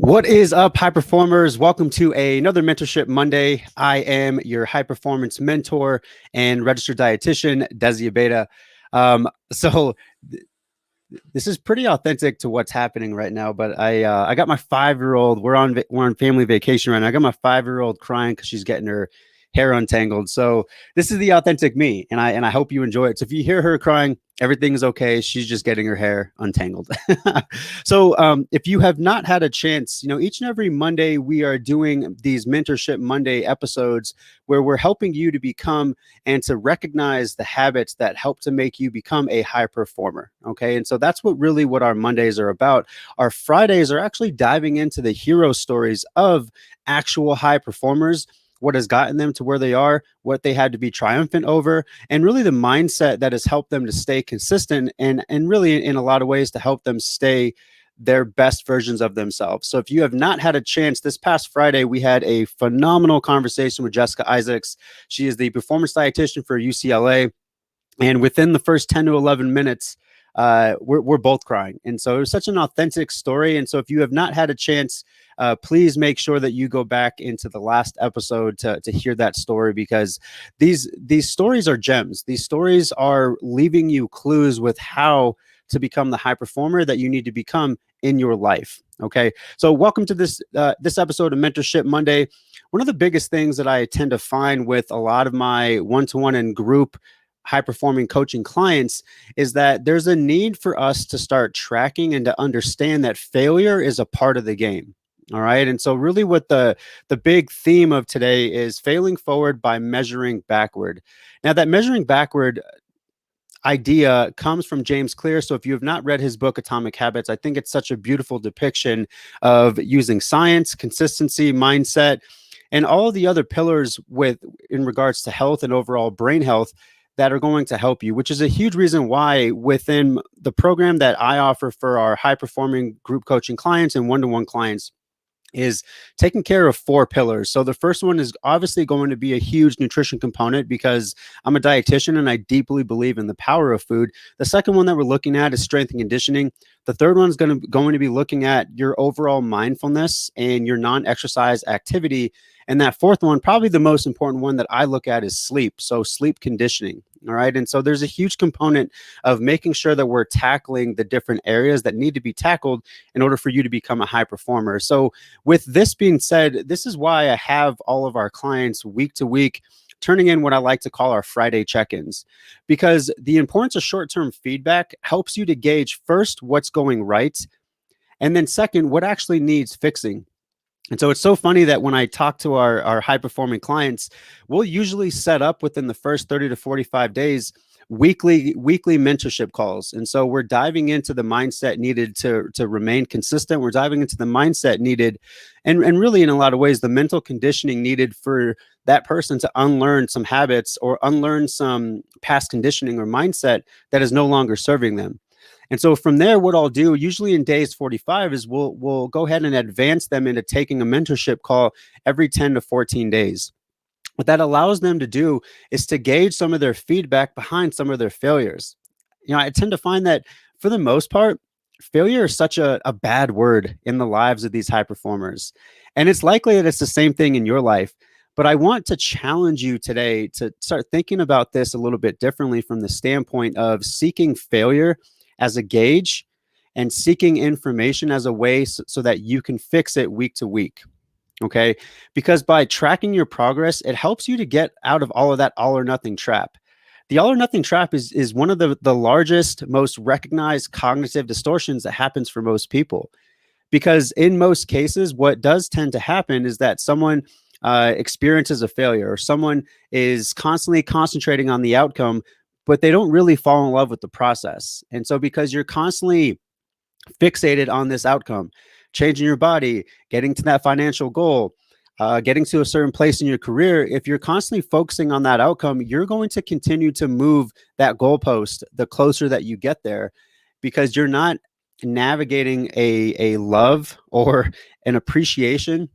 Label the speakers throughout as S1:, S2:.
S1: What is up, high performers? Welcome to another Mentorship Monday. I am your high performance mentor and registered dietitian, Dezi. So this is pretty authentic to what's happening right now. But I got my 5-year-old. We're on family vacation right now. I got my 5-year-old crying because she's getting her hair untangled. So this is the authentic me, and I hope you enjoy it. So if you hear her crying, everything is okay. She's just getting her hair untangled. So if you have not had a chance, each and every Monday we are doing these Mentorship Monday episodes where we're helping you to become and to recognize the habits that help to make you become a high performer. Okay. And so that's what our Mondays are about. Our Fridays are actually diving into the hero stories of actual high performers, what has gotten them to where they are, what they had to be triumphant over, and really the mindset that has helped them to stay consistent and really in a lot of ways to help them stay their best versions of themselves. So if you have not had a chance, this past Friday, we had a phenomenal conversation with Jessica Isaacs. She is the performance dietitian for UCLA. And within the first 10 to 11 minutes, we're both crying. And so it was such an authentic story. And so if you have not had a chance, please make sure that you go back into the last episode to hear that story, because these stories are gems. These stories are leaving you clues with how to become the high performer that you need to become in your life. Okay. So welcome to this episode of Mentorship Monday. One of the biggest things that I tend to find with a lot of my one-to-one and group high performing coaching clients is that there's a need for us to start tracking and to understand that failure is a part of the game. All right. And so really what the big theme of today is failing forward by measuring backward. Now that measuring backward idea comes from James Clear. So if you have not read his book, Atomic Habits, I think it's such a beautiful depiction of using science, consistency, mindset, and all of the other pillars in regards to health and overall brain health that are going to help you, which is a huge reason why within the program that I offer for our high performing group coaching clients and one-to-one clients is taking care of 4 pillars. So the first one is obviously going to be a huge nutrition component because I'm a dietitian and I deeply believe in the power of food. The second one that we're looking at is strength and conditioning. The third one is going to be looking at your overall mindfulness and your non-exercise activity. And that fourth one, probably the most important one that I look at, is sleep. So sleep conditioning. All right. And so there's a huge component of making sure that we're tackling the different areas that need to be tackled in order for you to become a high performer. So with this being said, this is why I have all of our clients week to week turning in what I like to call our Friday check-ins, because the importance of short-term feedback helps you to gauge first what's going right, and then second, what actually needs fixing. And so it's so funny that when I talk to our high-performing clients, we'll usually set up within the first 30 to 45 days weekly mentorship calls. And so we're diving into the mindset needed to remain consistent. We're diving into the mindset needed and really in a lot of ways, the mental conditioning needed for that person to unlearn some habits or unlearn some past conditioning or mindset that is no longer serving them. And so from there, what I'll do usually in days 45 is we'll go ahead and advance them into taking a mentorship call every 10 to 14 days. What that allows them to do is to gauge some of their feedback behind some of their failures. I tend to find that for the most part, failure is such a bad word in the lives of these high performers. And it's likely that it's the same thing in your life. But I want to challenge you today to start thinking about this a little bit differently from the standpoint of seeking failure as a gauge and seeking information as a way so that you can fix it week to week. Okay. Because by tracking your progress, it helps you to get out of all of that all or nothing trap. The all or nothing trap is one of the largest, most recognized cognitive distortions that happens for most people. Because in most cases, what does tend to happen is that someone experiences a failure, or someone is constantly concentrating on the outcome, but they don't really fall in love with the process. And so because you're constantly fixated on this outcome, changing your body, getting to that financial goal, getting to a certain place in your career, if you're constantly focusing on that outcome, you're going to continue to move that goalpost the closer that you get there, because you're not navigating a love or an appreciation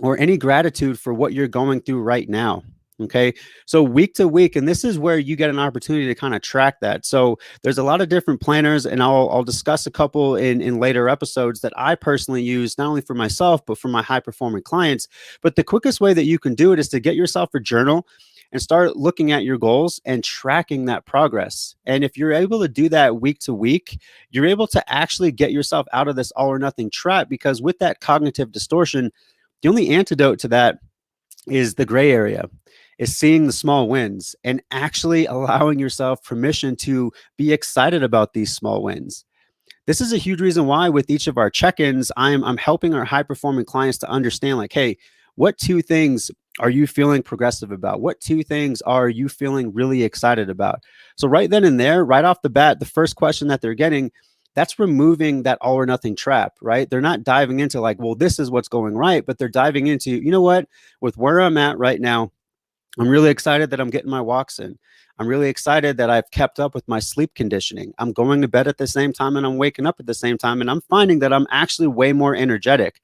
S1: or any gratitude for what you're going through right now. Okay. So week to week, and this is where you get an opportunity to kind of track that. So there's a lot of different planners, and I'll discuss a couple in later episodes that I personally use, not only for myself, but for my high performing clients. But the quickest way that you can do it is to get yourself a journal and start looking at your goals and tracking that progress. And if you're able to do that week to week, you're able to actually get yourself out of this all or nothing trap, because with that cognitive distortion, the only antidote to that is the gray area, is seeing the small wins and actually allowing yourself permission to be excited about these small wins. This is a huge reason why with each of our check-ins, I'm helping our high-performing clients to understand, like, hey, what two things are you feeling progressive about? What two things are you feeling really excited about? So right then and there, right off the bat, the first question that they're getting, that's removing that all or nothing trap, right? They're not diving into like, well, this is what's going right, but they're diving into, you know what, with where I'm at right now, I'm really excited that I'm getting my walks in. I'm really excited that I've kept up with my sleep conditioning. I'm going to bed at the same time and I'm waking up at the same time. And I'm finding that I'm actually way more energetic.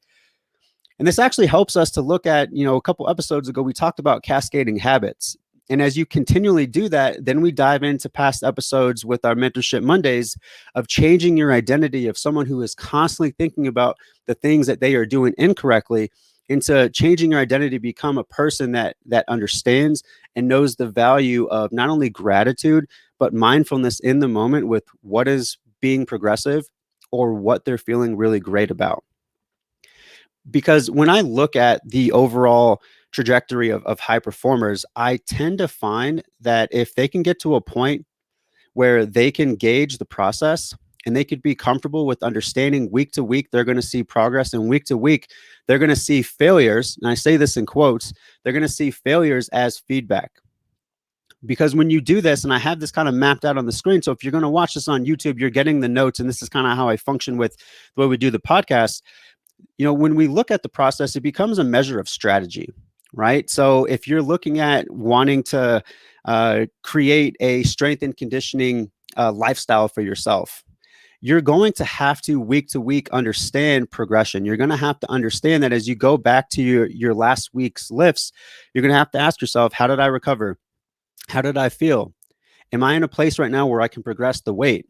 S1: And this actually helps us to look at, a couple episodes ago, we talked about cascading habits. And as you continually do that, then we dive into past episodes with our Mentorship Mondays of changing your identity of someone who is constantly thinking about the things that they are doing incorrectly, into changing your identity to become a person that understands and knows the value of not only gratitude, but mindfulness in the moment with what is being progressive or what they're feeling really great about. Because when I look at the overall trajectory of high performers, I tend to find that if they can get to a point where they can gauge the process and they could be comfortable with understanding week to week, they're going to see progress, and week to week, they're going to see failures. And I say this in quotes, they're going to see failures as feedback. Because when you do this, and I have this kind of mapped out on the screen, so if you're going to watch this on YouTube, you're getting the notes, and this is kind of how I function with the way we do the podcast. When we look at the process, it becomes a measure of strategy, right? So if you're looking at wanting to create a strength and conditioning lifestyle for yourself, you're going to week understand progression. You're going to have to understand that as you go back to your last week's lifts, you're going to have to ask yourself, how did I recover? How did I feel? Am I in a place right now where I can progress the weight?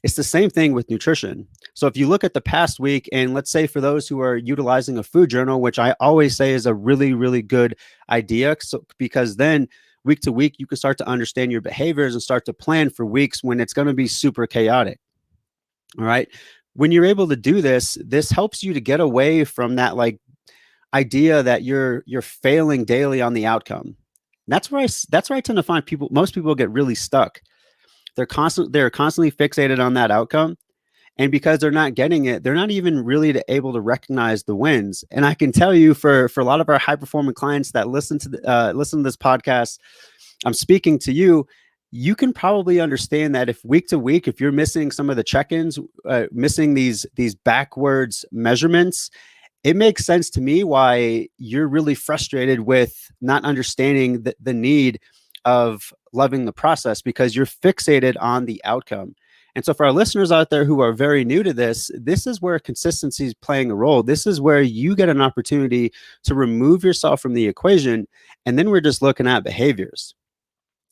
S1: It's the same thing with nutrition. So if you look at the past week, and let's say for those who are utilizing a food journal, which I always say is a really, really good idea, because then week to week, you can start to understand your behaviors and start to plan for weeks when it's going to be super chaotic. All right. When you're able to do this, this helps you to get away from that like idea that you're failing daily on the outcome. That's where I tend to find most people get really stuck. They're constantly fixated on that outcome. And because they're not getting it, they're not even really able to recognize the wins. And I can tell you, for a lot of our high performing clients that listen to this podcast, I'm speaking to you. You can probably understand that if week to week, if you're missing some of the check-ins, missing these backwards measurements, it makes sense to me why you're really frustrated with not understanding the need of loving the process, because you're fixated on the outcome. And so for our listeners out there who are very new to this is where consistency is playing a role. This is where you get an opportunity to remove yourself from the equation. And then we're just looking at behaviors,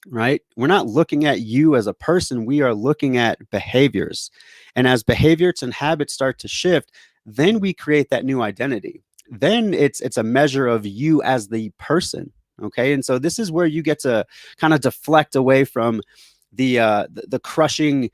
S1: right? We're not looking at you as a person. We are looking at behaviors. And as behaviors and habits start to shift, then we create that new identity. Then it's a measure of you as the person. Okay. And so this is where you get to kind of deflect away from the crushing,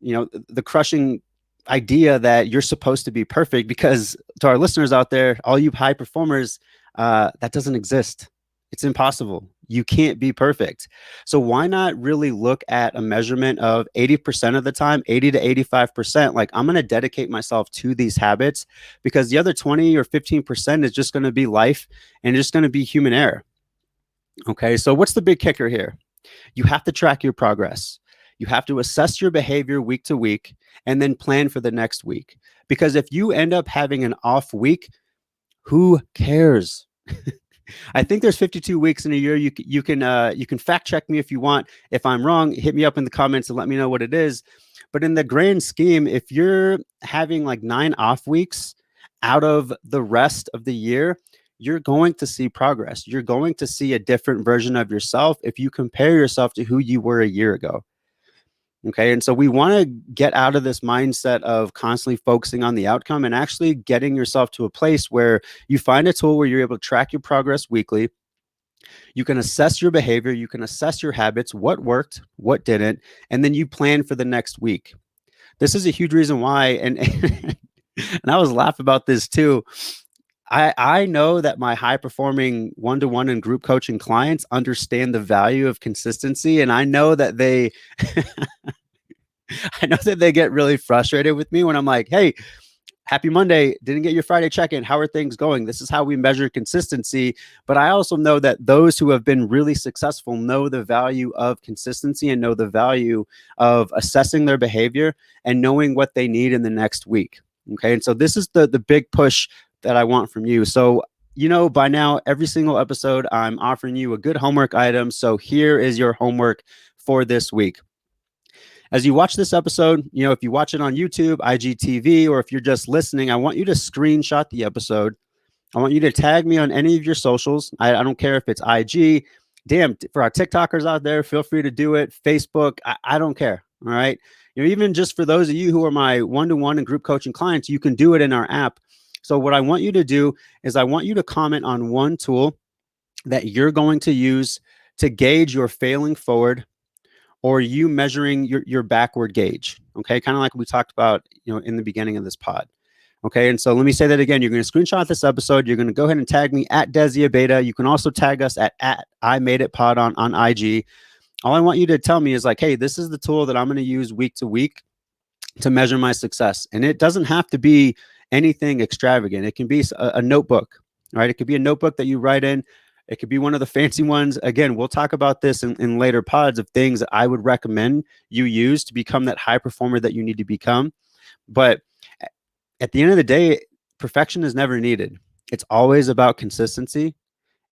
S1: the crushing idea that you're supposed to be perfect, because to our listeners out there, all you high performers, that doesn't exist. It's impossible. You can't be perfect. So why not really look at a measurement of 80% of the time, 80 to 85%? Like, I'm going to dedicate myself to these habits, because the other 20 or 15% is just going to be life and just going to be human error. Okay. So what's the big kicker here? You have to track your progress. You have to assess your behavior week to week and then plan for the next week. Because if you end up having an off week, who cares? I think there's 52 weeks in a year. You can fact check me if you want. If I'm wrong, hit me up in the comments and let me know what it is. But in the grand scheme, if you're having like 9 off weeks out of the rest of the year, you're going to see progress. You're going to see a different version of yourself if you compare yourself to who you were a year ago. Okay. And so we want to get out of this mindset of constantly focusing on the outcome and actually getting yourself to a place where you find a tool where you're able to track your progress weekly. You can assess your behavior, you can assess your habits, what worked, what didn't, and then you plan for the next week. This is a huge reason why, and I was laughing about this too. I know that my high performing one-to-one and group coaching clients understand the value of consistency, and I know that they I know that they get really frustrated with me when I'm like, "Hey, happy Monday. Didn't get your Friday check-in. How are things going?" This is how we measure consistency. But I also know that those who have been really successful know the value of consistency and know the value of assessing their behavior and knowing what they need in the next week. Okay. And so this is the big push that I want from you. So, by now, every single episode, I'm offering you a good homework item. So here is your homework for this week. As you watch this episode, if you watch it on YouTube, IGTV, or if you're just listening, I want you to screenshot the episode. I want you to tag me on any of your socials. I don't care if it's IG. Damn, for our TikTokers out there, feel free to do it. Facebook, I don't care. All right. Even just for those of you who are my one-to-one and group coaching clients, you can do it in our app. So what I want you to do is I want you to comment on one tool that you're going to use to gauge your failing forward or you measuring your backward gauge. Okay. Kind of like we talked about, in the beginning of this pod. Okay. And so let me say that again. You're going to screenshot this episode. You're going to go ahead and tag me at Dezi Beta. You can also tag us at I Made It Pod on IG. All I want you to tell me is like, hey, this is the tool that I'm going to use week to week to measure my success. And it doesn't have to be anything extravagant. It can be a notebook, right? It could be a notebook that you write in. It could be one of the fancy ones. Again, we'll talk about this in later pods of things that I would recommend you use to become that high performer that you need to become. But at the end of the day, perfection is never needed. It's always about consistency.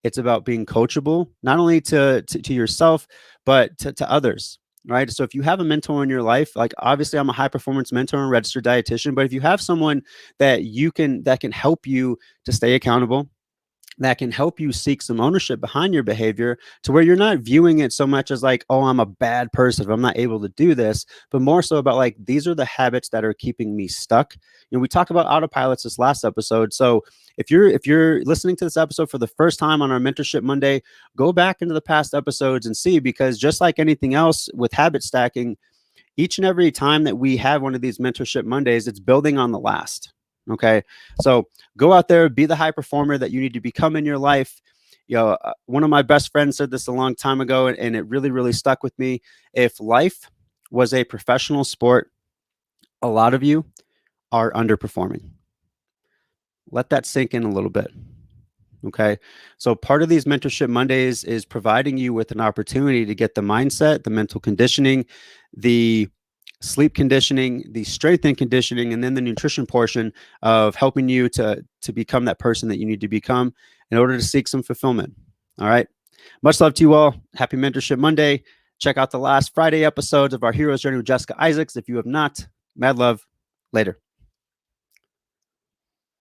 S1: It's about being coachable, not only to yourself, but to others, right? So if you have a mentor in your life, like obviously I'm a high performance mentor and registered dietitian, but if you have someone that can help you to stay accountable, that can help you seek some ownership behind your behavior to where you're not viewing it so much as like, oh, I'm a bad person if I'm not able to do this, but more so about like, these are the habits that are keeping me stuck. We talked about autopilots this last episode. So if you're listening to this episode for the first time on our Mentorship Monday, go back into the past episodes and see, because just like anything else with habit stacking, each and every time that we have one of these Mentorship Mondays, it's building on the last. Okay. So go out there, be the high performer that you need to become in your life. One of my best friends said this a long time ago, and it really, really stuck with me. If life was a professional sport, a lot of you are underperforming. Let that sink in a little bit. Okay. So part of these Mentorship Mondays is providing you with an opportunity to get the mindset, the mental conditioning, the sleep conditioning, the strength and conditioning, and then the nutrition portion of helping you to become that person that you need to become in order to seek some fulfillment. All right. Much love to you all. Happy Mentorship Monday. Check out the last Friday episodes of our Hero's Journey with Jessica Isaacs. If you have not, mad love. Later.